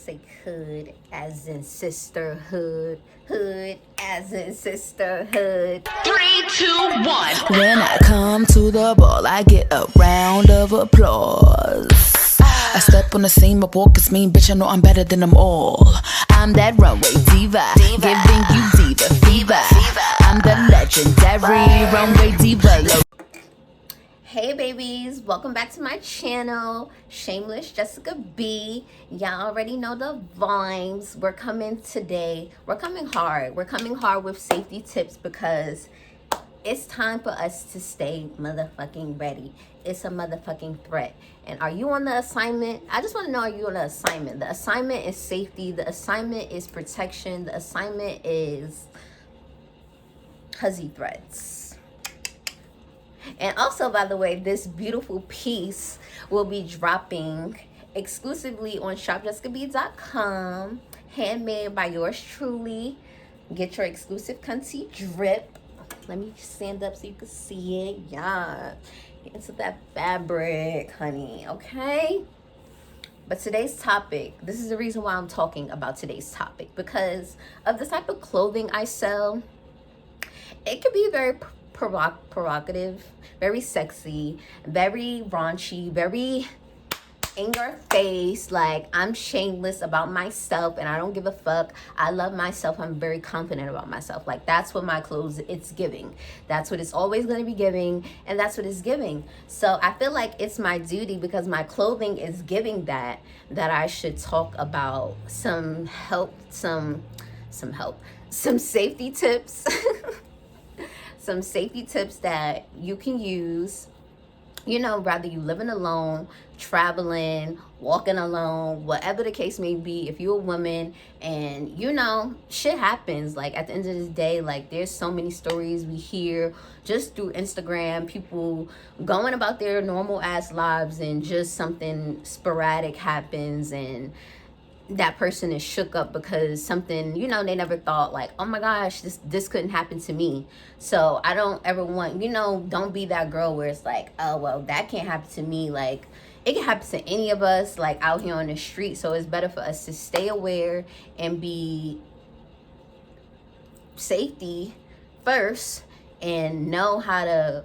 say hood as in sisterhood. Hood as in sisterhood. 3, 2, 1. When I come to the ball, I get a round of applause. I step on the scene, my walk is mean, bitch, I know I'm better than them all. I'm that runway diva, giving you diva fever. I'm the legendary runway diva. Hey babies, welcome back to my channel, Shameless JessicaB. Y'all already know the vibes. We're coming today. We're coming hard. We're coming hard with safety tips because it's time for us to stay motherfucking ready. It's a motherfucking threat. And are you on the assignment? I just want to know, are you on the assignment? The assignment is safety. The assignment is protection. The assignment is huzzy threats. And also, by the way, this beautiful piece will be dropping exclusively on ShopJessicaB.com, handmade by yours truly. Get your exclusive cunty drip. Let me stand up so you can see it. Yeah, get into that fabric, honey, okay? But today's topic, this is the reason why I'm talking about today's topic, because of the type of clothing I sell. It could be very provocative, very sexy, very raunchy, very in your face. Like, I'm shameless about myself and I don't give a fuck. I love myself. I'm very confident about myself. Like, that's what my clothes, it's giving. That's what it's always going to be giving, and that's what it's giving. So I feel like it's my duty, because my clothing is giving that I should talk about some safety tips. Some safety tips that you can use, you know, whether you living alone, traveling, walking alone, whatever the case may be. If you're a woman and, you know, shit happens. Like, at the end of the day, like, there's so many stories we hear just through Instagram, people going about their normal ass lives and just something sporadic happens and that person is shook up because something, you know, they never thought, like, oh my gosh, this couldn't happen to me. So I don't ever want, you know, don't be that girl where it's like, oh, well, that can't happen to me. Like, it can happen to any of us, like, out here on the street. So it's better for us to stay aware and be safety first and know how to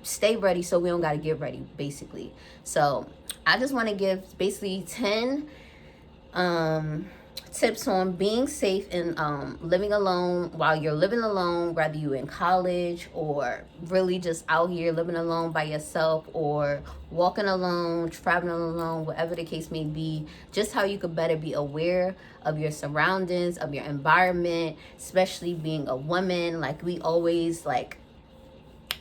stay ready so we don't got to get ready, basically. So I just want to give basically 10 tips on being safe and living alone while you're living alone, whether you in college or really just out here living alone by yourself or walking alone, traveling alone, whatever the case may be. Just how you could better be aware of your surroundings, of your environment, especially being a woman. Like, we always, like,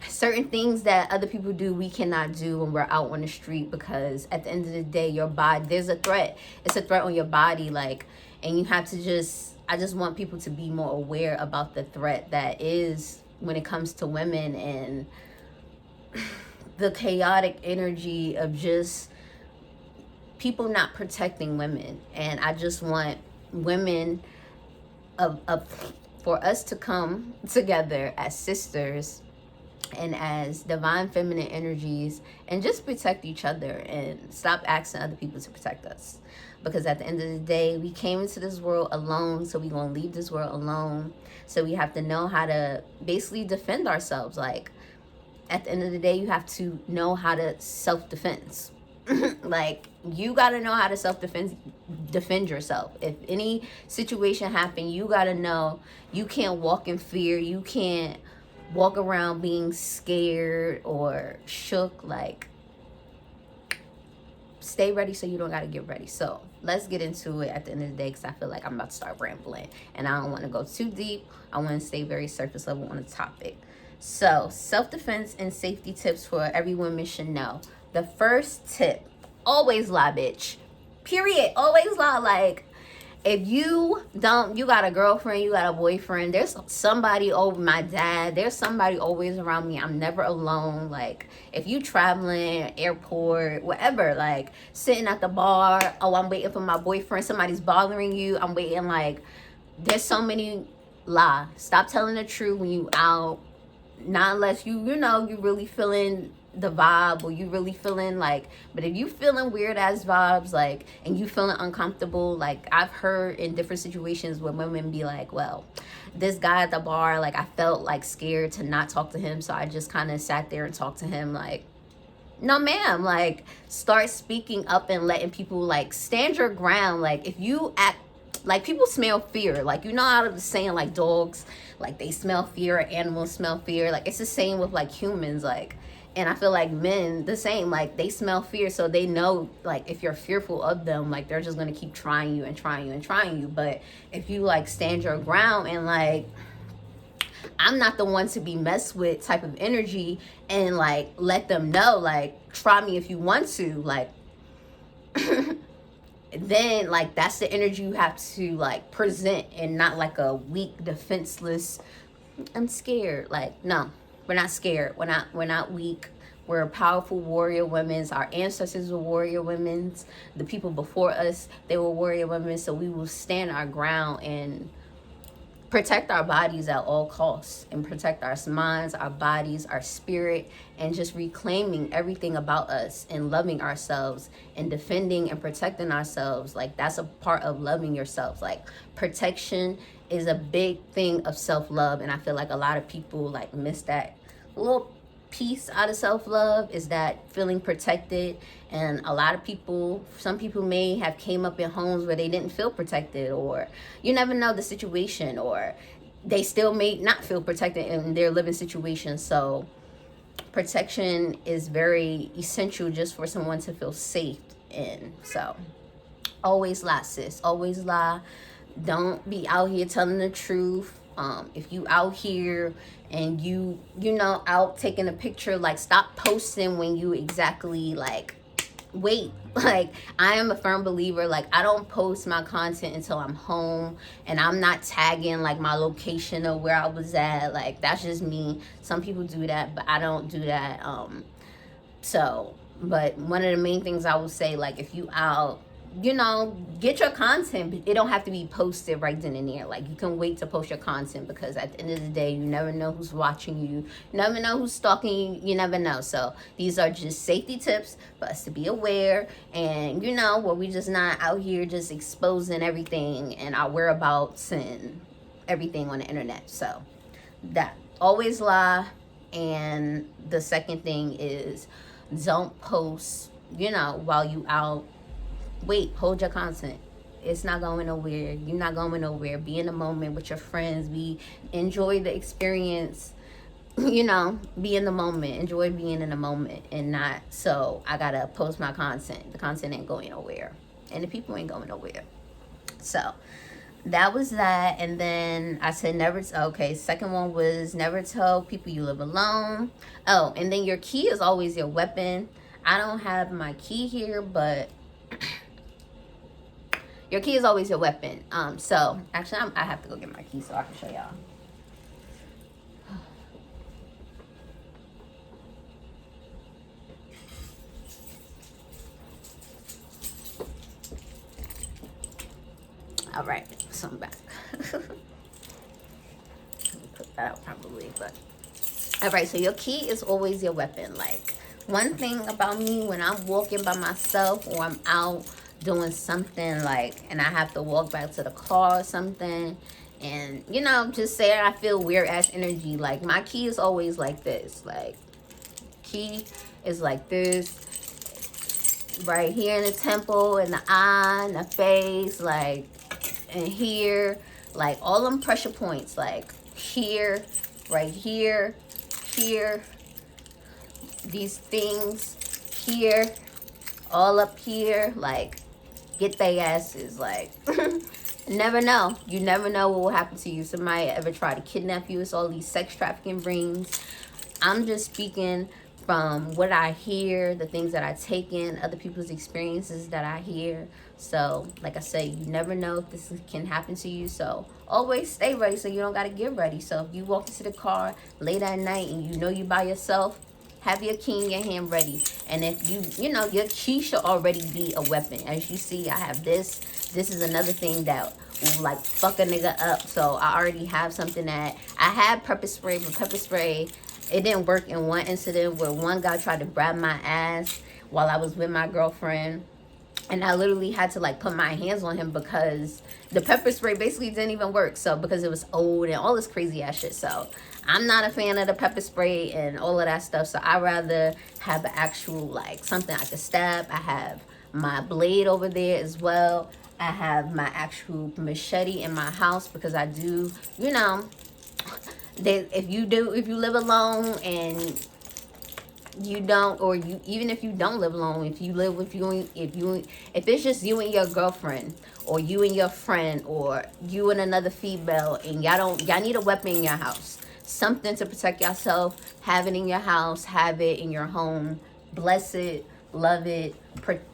certain things that other people do we cannot do when we're out on the street, because at the end of the day, your body, there's a threat. It's a threat on your body, like, and you have to I just want people to be more aware about the threat that is when it comes to women and the chaotic energy of just people not protecting women. And I just want women for us to come together as sisters and as divine feminine energies and just protect each other and stop asking other people to protect us. Because at the end of the day, we came into this world alone, so we're going to leave this world alone. So we have to know how to basically defend ourselves. Like, at the end of the day, you have to know how to self-defense. Like, you got to know how to defend yourself. If any situation happen, you got to know you can't walk in fear. You can't walk around being scared or shook. Like, stay ready so you don't got to get ready. So let's get into it at the end of the day, because I feel like I'm about to start rambling and I don't want to go too deep. I want to stay very surface level on the topic. So, self-defense and safety tips for every woman should know. The first tip: always lie, bitch. Period. Always lie. Like, if you got a girlfriend, you got a boyfriend, there's somebody over, my dad, there's somebody always around me. I'm never alone. Like, if you traveling, airport, whatever, like, sitting at the bar, oh, I'm waiting for my boyfriend, somebody's bothering you, I'm waiting, like, there's so many lie. Stop telling the truth when you out, not unless you know, you really feeling the vibe, or you really feeling like, but if you feeling weird ass vibes, like, and you feeling uncomfortable, like I've heard in different situations where women be like, well, this guy at the bar, like I felt like scared to not talk to him, so I just kind of sat there and talked to him. Like, no ma'am, like start speaking up and letting people, like, stand your ground. Like, if you act like, people smell fear, like, you know how to saying, like, dogs, like, they smell fear, animals smell fear, like, it's the same with, like, humans, like, and I feel like men the same, like, they smell fear, so they know, like, if you're fearful of them, like, they're just gonna keep trying you and trying you and trying you. But if you, like, stand your ground and, like, I'm not the one to be messed with type of energy, and, like, let them know, like, try me if you want to, like, then, like, that's the energy you have to, like, present, and not like a weak, defenseless, I'm scared. Like, no, we're not scared. We're not weak. We're powerful warrior women. Our ancestors were warrior women. The people before us, they were warrior women. So we will stand our ground and protect our bodies at all costs, and protect our minds, our bodies, our spirit, and just reclaiming everything about us and loving ourselves and defending and protecting ourselves. Like, that's a part of loving yourself. Like, protection is a big thing of self-love, and I feel like a lot of people, like, miss that little piece out of self-love, is that feeling protected. And a lot of people, some people may have came up in homes where they didn't feel protected, or you never know the situation, or they still may not feel protected in their living situation. So protection is very essential just for someone to feel safe in. So always lie, sis, always lie. Don't be out here telling the truth. If you out here and you know, out taking a picture, like, stop posting when you exactly, like, wait. Like, I am a firm believer, like, I don't post my content until I'm home, and I'm not tagging, like, my location or where I was at. Like, that's just me. Some people do that, but I don't do that. But one of the main things I would say, like, if you out, you know, get your content, but it don't have to be posted right then and there. Like, you can wait to post your content, because at the end of the day, you never know who's watching you, you never know who's stalking you, you never know. So these are just safety tips for us to be aware, and, you know, where we just not out here just exposing everything and our whereabouts and everything on the internet. So that, always lie. And the second thing is, don't post, you know, while you out. Wait, hold your content. It's not going nowhere. You're not going nowhere. Be in the moment with your friends. Enjoy the experience. You know, be in the moment. Enjoy being in the moment, and not, so I gotta post my content. The content ain't going nowhere, and the people ain't going nowhere. So that was that. And then I said second one was never tell people you live alone. Oh, and then your key is always your weapon. I don't have my key here, but your key is always your weapon. So actually, I have to go get my key so I can show y'all. All right, so I'm back. Let me put that out probably, but all right. So your key is always your weapon. Like, one thing about me, when I'm walking by myself or I'm out doing something, like, and I have to walk back to the car or something, and, you know, just say I feel weird ass energy, like, my key is always like this. Like, key is like this, right here in the temple, in the eye, in the face, like, and here, like, all them pressure points, like here, right here, here, these things here, all up here, like, get they asses. Like, never know. You never know what will happen to you. Somebody ever try to kidnap you. It's all these sex trafficking rings. I'm just speaking from what I hear, the things that I take in, other people's experiences that I hear. So, like I said, you never know if this can happen to you. So, always stay ready so you don't got to get ready. So, if you walk into the car late at night and you know you by yourself, have your key in your hand ready. And if you know, your key should already be a weapon. As you see, I have this. This is another thing that will, like, fuck a nigga up. So I already have something that I had pepper spray, but pepper spray, It didn't work in one incident where one guy tried to grab my ass while I was with my girlfriend. And I literally had to like put my hands on him because the pepper spray basically didn't even work. So because it was old and all this crazy ass shit. So I'm not a fan of the pepper spray and all of that stuff. So I'd rather have an actual like something I could stab. I have my blade over there as well. I have my actual machete in my house because I do, you know, if you live alone and you don't, or you, even if you don't live alone, if you live with you, if it's just you and your girlfriend, or you and your friend, or you and another female, and y'all need a weapon in your house, something to protect yourself, have it in your house, have it in your home, bless it, love it.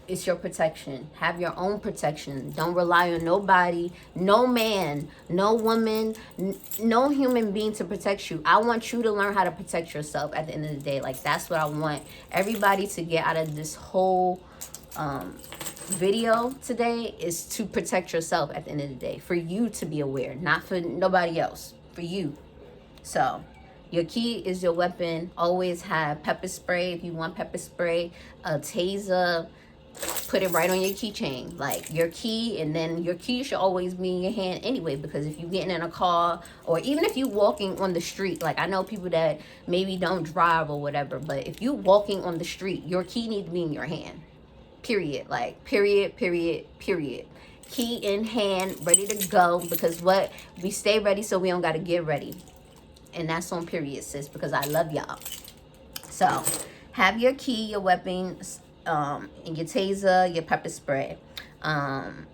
It's your protection. Have your own protection. Don't rely on nobody, no man, no woman, no human being to protect you. I want you to learn how to protect yourself at the end of the day. Like, that's what I want everybody to get out of this whole video today, is to protect yourself at the end of the day. For you to be aware, not for nobody else, for you. So your key is your weapon. Always have pepper spray if you want pepper spray, a taser. Put it right on your keychain, like your key, and then your key should always be in your hand anyway, because if you're getting in a car, or even if you're walking on the street, like I know people that maybe don't drive or whatever, but if you're walking on the street, your key needs to be in your hand, period. Like period. Key in hand, ready to go, because what, we stay ready so we don't got to get ready. And that's on period, sis, because I love y'all. So have your key, your weapons, and your taser, your pepper spray. And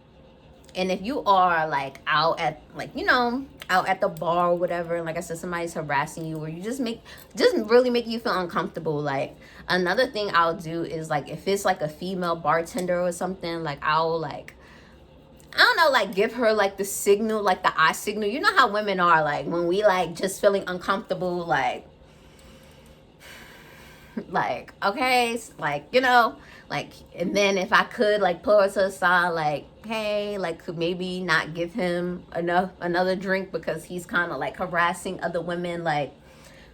if you are like out at, like, you know, out at the bar or whatever, and like I said, somebody's harassing you, or you just really make you feel uncomfortable. Like, another thing I'll do is, like, if it's like a female bartender or something, like I'll like, I don't know, like give her like the signal, like the eye signal. You know how women are, like when we like just feeling uncomfortable, like okay, like, you know, like, and then if I could like pull her to the side, like, hey, like, could maybe not give him another drink because he's kind of like harassing other women. Like,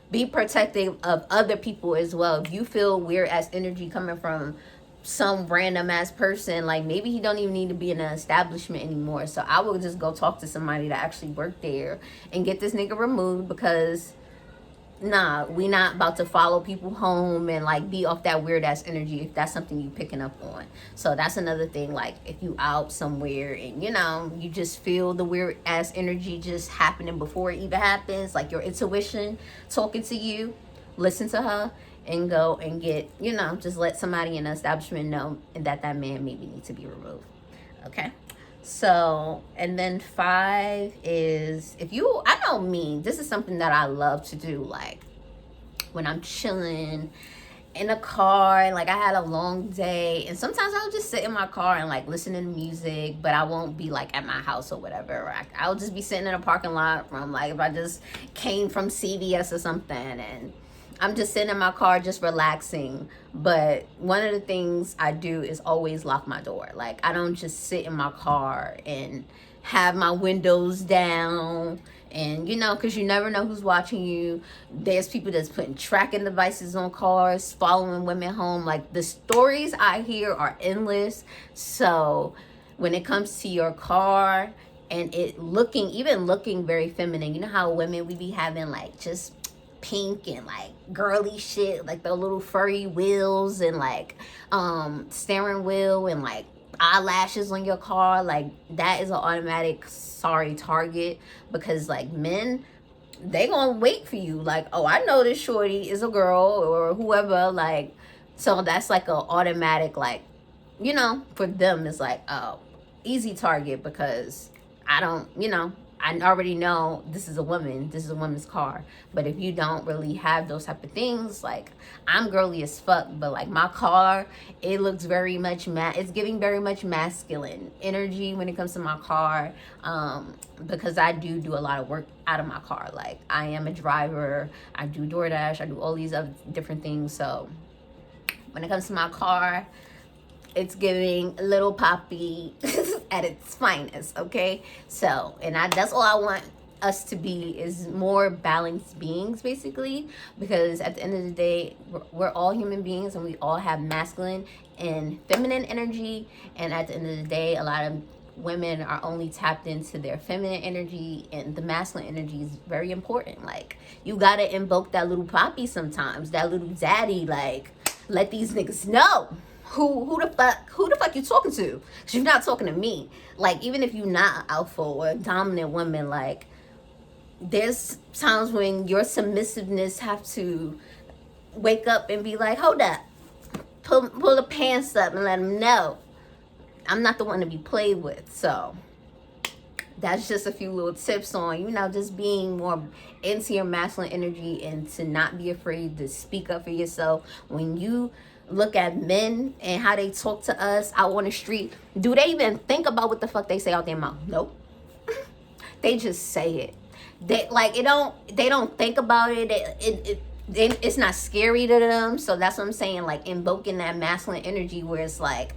be protective of other people as well. If you feel weird ass energy coming from some random ass person, like maybe he don't even need to be in an establishment anymore. So I will just go talk to somebody that actually worked there and get this nigga removed, because nah, we not about to follow people home and like be off that weird ass energy if that's something you picking up on. So that's another thing. Like, if you out somewhere and, you know, you just feel the weird ass energy just happening before it even happens, like your intuition talking to you, listen to her and go and get, you know, just let somebody in the establishment know that that man maybe needs to be removed. Okay. So, and then 5 is, if you, I know me, this is something that I love to do, like when I'm chilling in a car and like I had a long day, and sometimes I'll just sit in my car and like listen to music, but I won't be like at my house or whatever. I'll just be sitting in a parking lot from, like, if I just came from CVS or something and I'm just sitting in my car just relaxing. But one of the things I do is always lock my door. Like, I don't just sit in my car and have my windows down, and, you know, because you never know who's watching you. There's people that's putting tracking devices on cars, following women home. Like, the stories I hear are endless. So when it comes to your car and it looking very feminine, you know how women, we be having like just pink and like girly shit, like the little furry wheels and like steering wheel and like eyelashes on your car, like that is an automatic sorry target, because like men, they gonna wait for you, like, oh, I know this shorty is a girl or whoever, like, so that's like an automatic, like, you know, for them it's like, oh, easy target, because I don't, you know, I already know this is a woman, this is a woman's car. But if you don't really have those type of things, like, I'm girly as fuck, but like my car, it looks very much it's giving very much masculine energy when it comes to my car, because I do a lot of work out of my car. Like, I am a driver, I do DoorDash, I do all these other different things. So when it comes to my car, it's giving little poppy at its finest, okay? So, and that's all I want us to be is more balanced beings, basically, because at the end of the day, we're all human beings and we all have masculine and feminine energy. And at the end of the day, a lot of women are only tapped into their feminine energy, and the masculine energy is very important. Like, you gotta invoke that little poppy sometimes, that little daddy. Like, let these niggas know who the fuck you talking to, because you're not talking to me. Like, even if you're not alpha or a dominant woman, like, there's times when your submissiveness have to wake up and be like, hold up, pull the pants up and let them know I'm not the one to be played with. So that's just a few little tips on, you know, just being more into your masculine energy, and to not be afraid to speak up for yourself. When you look at men and how they talk to us out on the street, do they even think about what the fuck they say out their mouth? Nope. They just say it. They don't think about it. It's not scary to them. So that's what I'm saying, like, invoking that masculine energy, where it's like,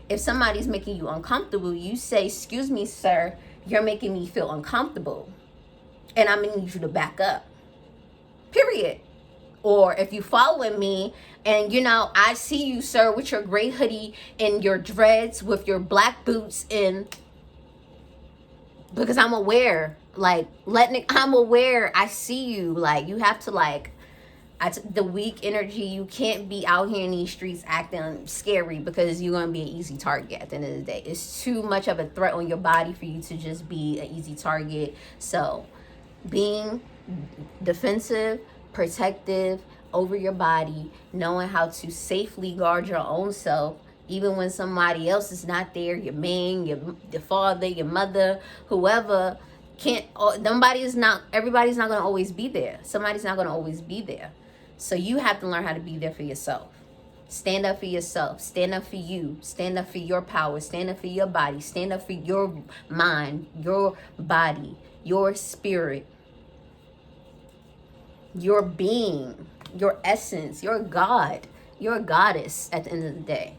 if somebody's making you uncomfortable, you say, excuse me, sir, you're making me feel uncomfortable, and I'm gonna need you to back up, period. Or if you following me and, you know, I see you, sir, with your gray hoodie and your dreads with your black boots in, because I'm aware, like, I'm aware, I see you. Like, you have to, like, the weak energy, you can't be out here in these streets acting scary, because you're going to be an easy target at the end of the day. It's too much of a threat on your body for you to just be an easy target. So being defensive, protective over your body, knowing how to safely guard your own self, even when somebody else is not there, your man, your father, your mother, whoever, everybody's not going to always be there. Somebody's not going to always be there. So you have to learn how to be there for yourself. Stand up for yourself. Stand up for you. Stand up for your power. Stand up for your body. Stand up for your mind, your body, your spirit, your being, your essence, your God, your goddess at the end of the day.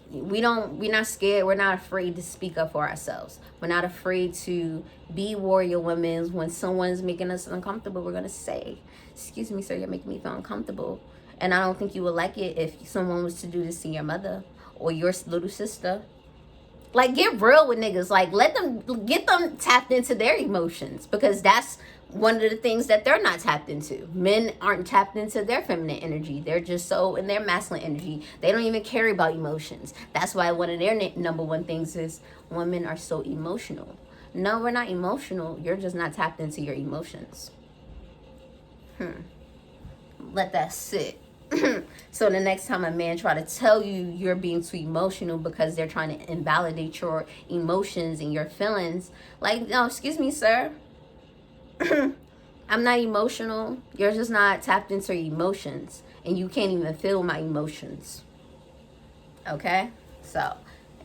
We're not scared. We're not afraid to speak up for ourselves. We're not afraid to be warrior women. When someone's making us uncomfortable, we're going to say, excuse me, sir, you're making me feel uncomfortable. And I don't think you would like it if someone was to do this to your mother or your little sister. Like, get real with niggas. Like, get them tapped into their emotions, because that's one of the things that they're not tapped into. Men aren't tapped into their feminine energy. They're just so in their masculine energy. They don't even care about emotions. That's why one of their number one things is women are so emotional. No, we're not emotional. You're just not tapped into your emotions. Let that sit. So the next time a man try to tell you you're being too emotional because they're trying to invalidate your emotions and your feelings, like, no, excuse me, sir. I'm not emotional. You're just not tapped into your emotions, and you can't even feel my emotions. Okay? So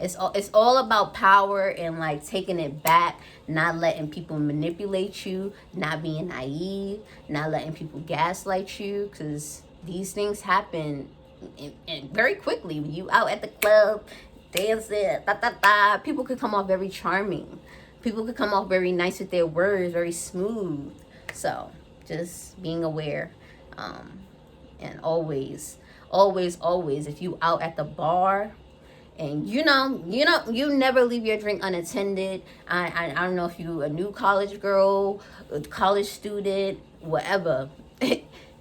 it's all about power and, like, taking it back, not letting people manipulate you, not being naive, not letting people gaslight you, because these things happen and very quickly. When you out at the club dancing, people could come off very charming. People could come off very nice with their words, very smooth. So just being aware, and always, if you out at the bar, and you never leave your drink unattended. I don't know if you a new college girl, a college student, whatever.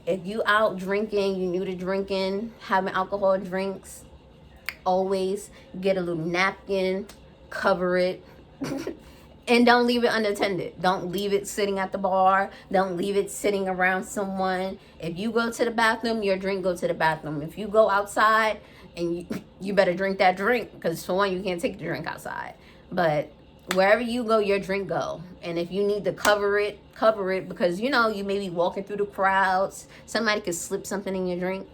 If you out drinking, you new to drinking, having alcohol drinks, always get a little napkin, cover it, and don't leave it unattended. Don't leave it sitting at the bar. Don't leave it sitting around someone. If you go to the bathroom, your drink go to the bathroom. If you go outside, and you better drink that drink, because for one, you can't take the drink outside. But wherever you go, your drink go. And if you need to cover it, because, you may be walking through the crowds. Somebody could slip something in your drink.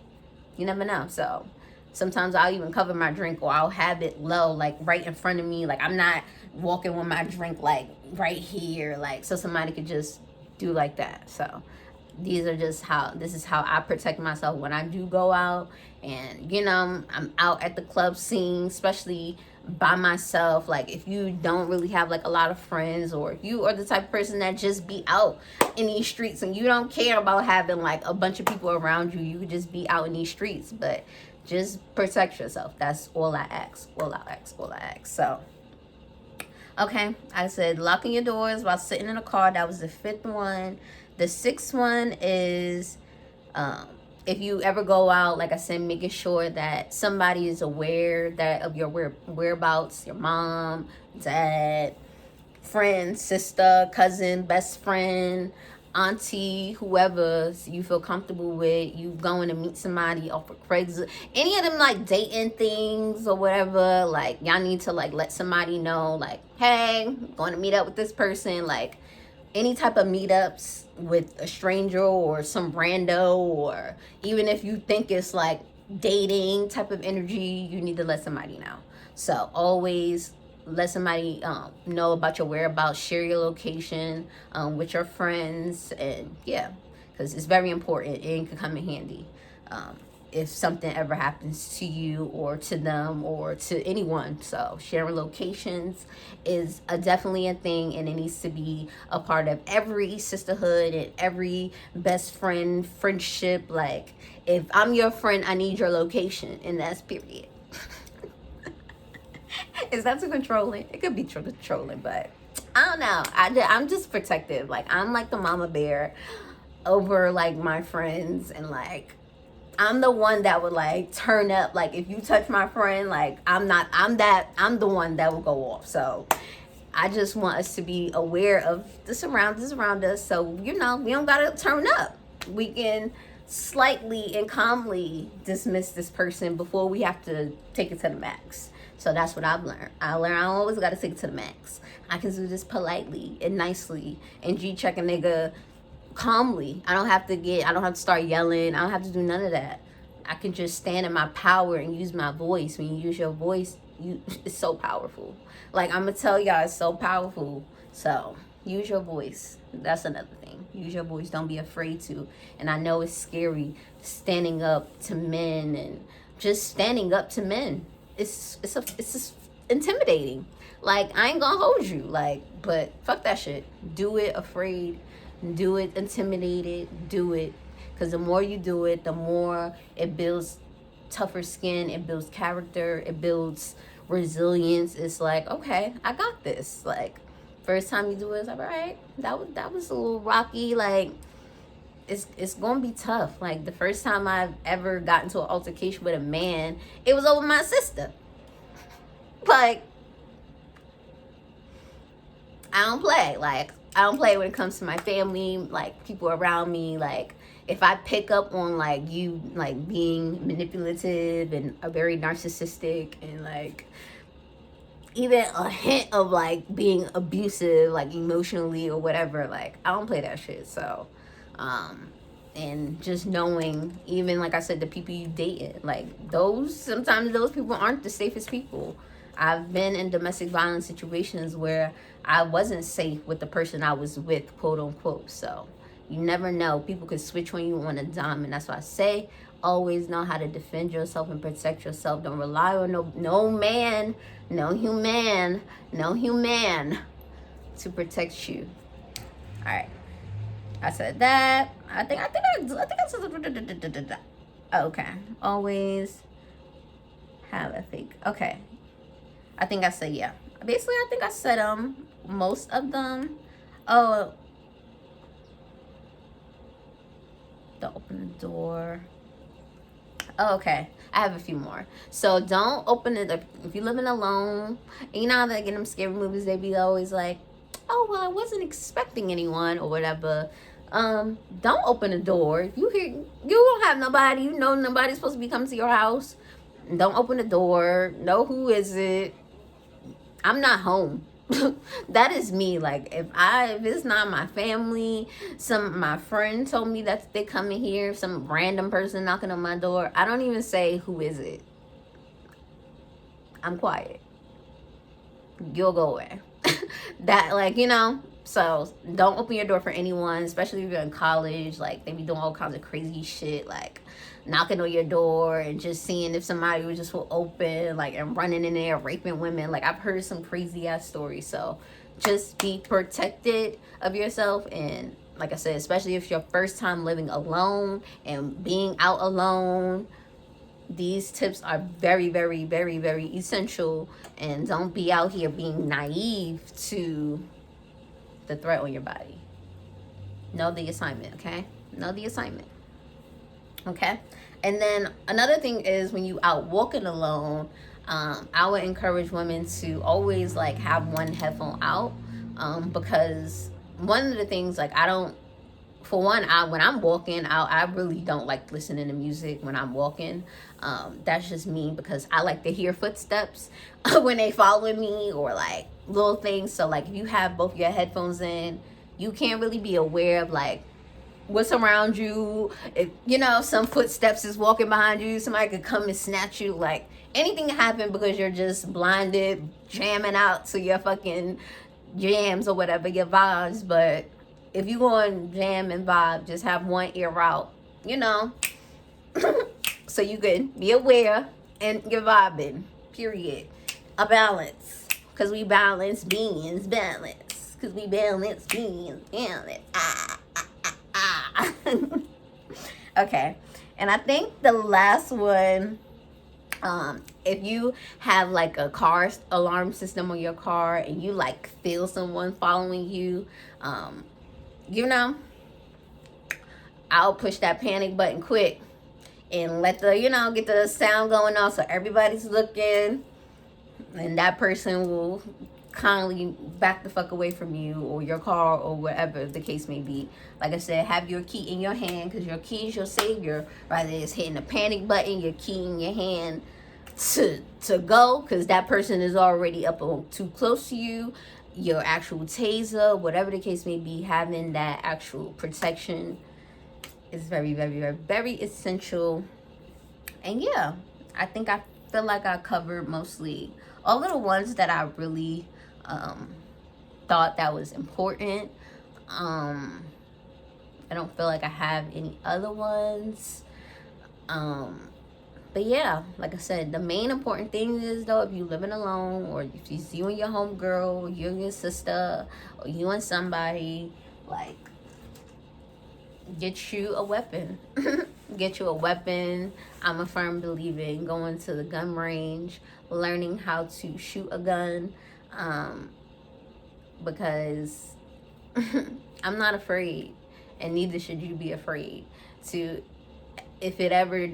You never know. So sometimes I'll even cover my drink, or I'll have it low, like right in front of me. Like, I'm not walking with my drink like right here, like, so somebody could just do like that. So this is how I protect myself when I do go out. And I'm out at the club scene, especially by myself, like if you don't really have like a lot of friends, or if you are the type of person that just be out in these streets and you don't care about having like a bunch of people around you, you could just be out in these streets, but just protect yourself. That's all I ask. So okay, I said locking your doors while sitting in a car. That was the 5th one. The 6th one is if you ever go out, like I said, making sure that somebody is aware that of your whereabouts, your mom, dad, friend, sister, cousin, best friend, auntie, whoever you feel comfortable with. You going to meet somebody off of Craigslist, any of them like dating things or whatever, like y'all need to like let somebody know, like, hey, I'm going to meet up with this person. Like any type of meetups with a stranger or some rando, or even if you think it's like dating type of energy, you need to let somebody know. So always let somebody know about your whereabouts, share your location with your friends, and yeah, because it's very important. It can come in handy if something ever happens to you or to them or to anyone. So sharing locations is definitely a thing, and it needs to be a part of every sisterhood and every best friendship. Like if I'm your friend, I need your location, and that's period. Is that too controlling? It could be controlling, but I don't know. I'm just protective. Like I'm like the mama bear over like my friends, and like I'm the one that would like turn up. Like if you touch my friend, like I'm the one that will go off. So I just want us to be aware of the surroundings around us, so you know we don't gotta turn up. We can slightly and calmly dismiss this person before we have to take it to the max. So that's what I've learned. I don't always gotta take it to the max. I can do this politely and nicely and G-check a nigga calmly. I don't have to start yelling. I don't have to do none of that. I can just stand in my power and use my voice. When you use your voice, it's so powerful. Like I'm gonna tell y'all, it's so powerful. So use your voice. That's another thing. Use your voice. Don't be afraid to. And I know it's scary standing up to men, and just standing up to men. It's just intimidating. Like I ain't gonna hold you. Like, but fuck that shit. Do it afraid. Do it intimidated. Do it, because the more you do it, the more it builds tougher skin. It builds character. It builds resilience. It's like, okay, I got this. Like first time you do it, it's like, all right, that was a little rocky. Like it's gonna be tough. Like the first time I've ever got into an altercation with a man, it was over my sister. Like I don't play. Like I don't play when it comes to my family, like people around me. Like if I pick up on like you like being manipulative and a very narcissistic, and like even a hint of like being abusive, like emotionally or whatever, like I don't play that shit. So and just knowing, even like I said, the people you dated, like sometimes those people aren't the safest people. I've been in domestic violence situations where I wasn't safe with the person I was with, quote unquote. So you never know. People could switch on you on a dime. And that's why I say always know how to defend yourself and protect yourself. Don't rely on no man, no human to protect you. All right. I said that. I think I said. Okay. Always have a fake. Okay. I think I said, yeah. Basically, I think I said most of them. Oh, don't open the door. Oh, okay. I have a few more. So don't open it up if you're living alone. And you know how they get them scary movies, they be always like, oh, well, I wasn't expecting anyone or whatever. Don't open the door. You don't have nobody. You know nobody's supposed to be coming to your house. Don't open the door. Know who is it. I'm not home. That is me. Like if it's not my family, my friend told me that they coming here, some random person knocking on my door, I don't even say who is it. I'm quiet. You'll go away. That, like, you know, So don't open your door for anyone, especially if you're in college. Like, they be doing all kinds of crazy shit, like knocking on your door and just seeing if somebody would just will open, like, and running in there raping women. Like, I've heard some crazy ass stories. So just be protected of yourself. And like I said, especially if it's your first time living alone and being out alone, these tips are very, very, very, very essential. And don't be out here being naive to the threat on your body. Know the assignment, okay? Know the assignment, okay? And then another thing is, when you out walking alone, I would encourage women to always like have one headphone out, because one of the things, like, I don't, for one, when I'm walking out, I really don't like listening to music when I'm walking. That's just me, because I like to hear footsteps when they following me, or like little things. So like, if you have both your headphones in, you can't really be aware of like what's around you. If you know some footsteps is walking behind you, somebody could come and snatch you. Like, anything can happen because you're just blinded, jamming out to your fucking jams or whatever, your vibes. But if you go and jam and vibe, just have one ear out, you know, so you can be aware and you're vibing, period. A balance, because we balance beings, balance, because we balance beings, balance. Okay, and I think the last one, if you have like a car alarm system on your car and you like feel someone following you, you know, I'll push that panic button quick and let the, you know, get the sound going on so everybody's looking, and that person will kindly back the fuck away from you or your car or whatever the case may be. Like I said, have your key in your hand, because your key is your savior. Rather than hitting the panic button, your key in your hand to go, because that person is already up on too close to you. Your actual taser, whatever the case may be, having that actual protection is very, very, very, very essential. And yeah, I think I feel like I covered mostly all of the ones that I really thought that was important. I don't feel like I have any other ones. But yeah, like I said, the main important thing is, though, if you're living alone, or if it's you and your homegirl, or you and your sister, or you and somebody, like, get you a weapon. Get you a weapon. I'm a firm believer in going to the gun range, learning how to shoot a gun, because I'm not afraid, and neither should you be afraid to, if it ever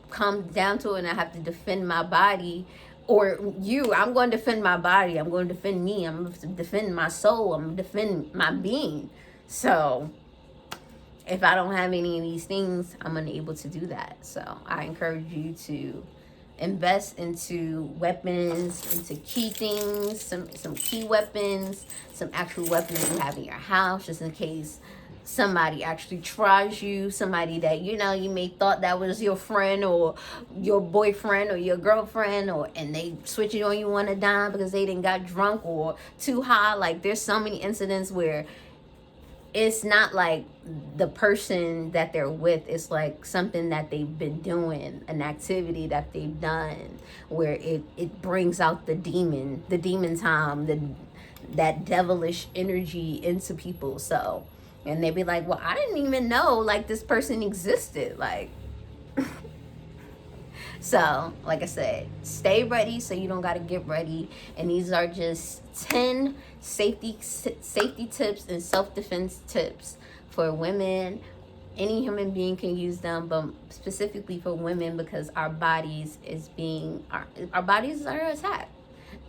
comes down to it and I have to defend my body, or you, I'm going to defend my body, I'm going to defend me, I'm going to defend my soul, I'm going to defend my being. So if I don't have any of these things, I'm unable to do that. So I encourage you to invest into weapons, into key things, some key weapons, some actual weapons you have in your house, just in case somebody actually tries you, somebody that, you know, you may thought that was your friend or your boyfriend or your girlfriend, or and they switch it on you on a dime because they didn't got drunk or too high. Like, there's so many incidents where it's not like the person that they're with, it's like something that they've been doing, an activity that they've done, where it brings out the demon time, that devilish energy into people. So, and they be like, well, I didn't even know like this person existed. Like, so like I said, stay ready so you don't got to get ready. And these are just 10 safety tips and self-defense tips for women. Any human being can use them, but specifically for women, because our bodies our bodies are attacked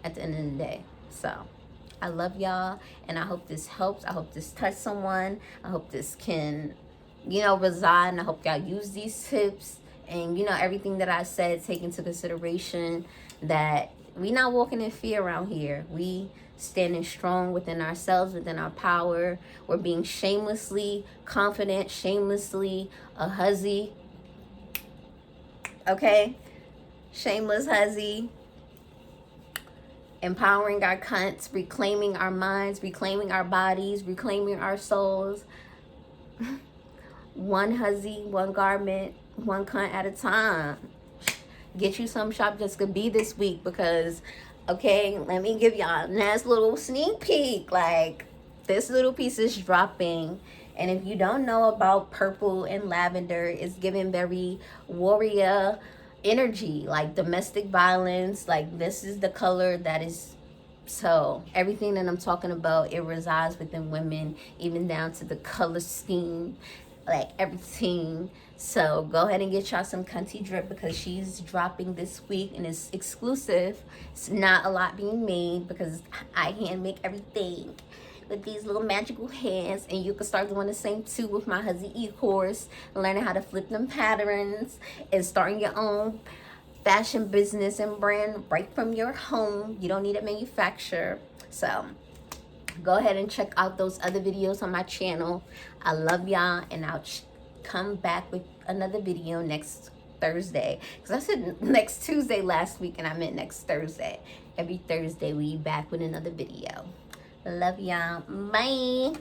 at the end of the day. So I love y'all, and I hope this helps. I hope this touched someone. I hope this can, you know, reside, and I hope y'all use these tips and, you know, everything that I said, take into consideration that we not walking in fear around here. We standing strong within ourselves, within our power. We're being shamelessly confident, shamelessly a huzzy. Okay? Shameless huzzy. empowering our cunts, reclaiming our minds, reclaiming our bodies, reclaiming our souls. One hussy, one garment, one cunt at a time. Get you some ShopJessicaB this week because, okay, let me give y'all a nice little sneak peek. Like, this little piece is dropping. And if you don't know about purple and lavender, it's giving very warrior energy, like domestic violence. Like, this is the color that is, so everything that I'm talking about, it resides within women, even down to the color scheme, like everything. So go ahead and get y'all some cunty drip because she's dropping this week and it's exclusive. It's not a lot being made because I hand make everything with these little magical hands, and you can start doing the same too with my Huzzy e-course, learning how to flip them patterns and starting your own fashion business and brand right from your home. You don't need a manufacturer. So go ahead and check out those other videos on my channel. I love y'all, and I'll come back with another video next Thursday, because I said next Tuesday last week and I meant next Thursday. Every Thursday we back with another video. Love y'all. Bye.